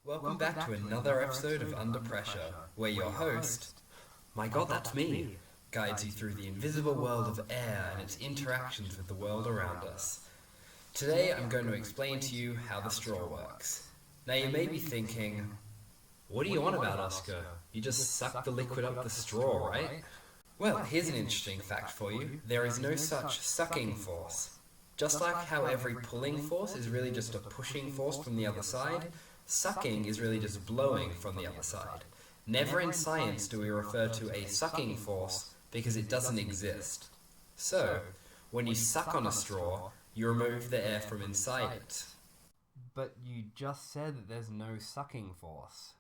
Welcome back to another episode of Under Pressure, where your host, my God, that's me, guides you through the invisible world of air and its interactions with the world around us. Today I'm going to explain to you how the straw works. Now you may be thinking, what are you on about, Oscar? You just suck the liquid up the straw, right? Well, here's an interesting fact for you. There is no such sucking force. Just like how every pulling force is really just a pushing force from the other side, sucking is really just blowing from the other side. Never in science do we refer to a sucking force because it doesn't exist. So, when you suck on a straw, you remove the air from inside it. But you just said that there's no sucking force.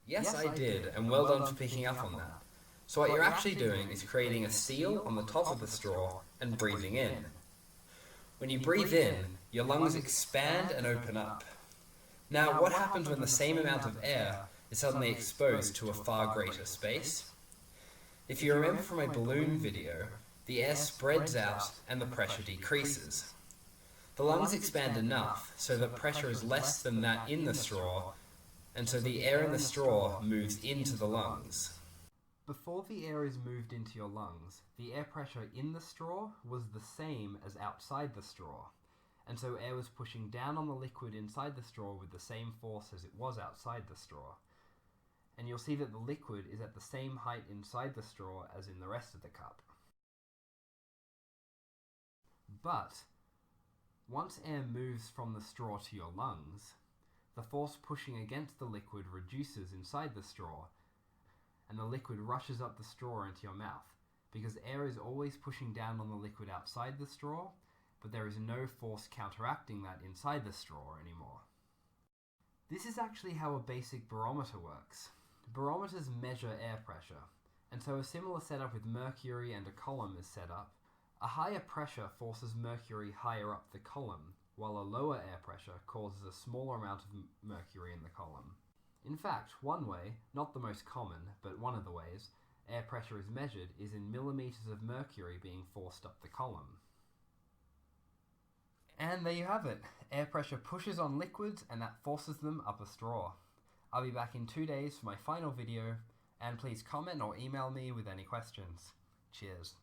Yes, I did, and well done for picking up on that. So what you're actually doing is creating a seal on the top of the straw and breathing in. When you breathe in, your lungs expand and open up. Now, what happens when the same amount of air is suddenly exposed to a far greater space? If you remember from my balloon video, the air spreads out and the pressure decreases. The lungs expand enough so that pressure is less than that in the straw, and so the air in the straw moves into the lungs. Before the air is moved into your lungs, the air pressure in the straw was the same as outside the straw, and so air was pushing down on the liquid inside the straw with the same force as it was outside the straw. And you'll see that the liquid is at the same height inside the straw as in the rest of the cup. But once air moves from the straw to your lungs, the force pushing against the liquid reduces inside the straw, and the liquid rushes up the straw into your mouth, because air is always pushing down on the liquid outside the straw, but there is no force counteracting that inside the straw anymore. This is actually how a basic barometer works. Barometers measure air pressure, and so a similar setup with mercury and a column is set up. A higher pressure forces mercury higher up the column, while a lower air pressure causes a smaller amount of mercury in the column. In fact, one way, not the most common, but one of the ways, air pressure is measured is in millimeters of mercury being forced up the column. And there you have it. Air pressure pushes on liquids and that forces them up a straw. I'll be back in 2 days for my final video, and please comment or email me with any questions. Cheers.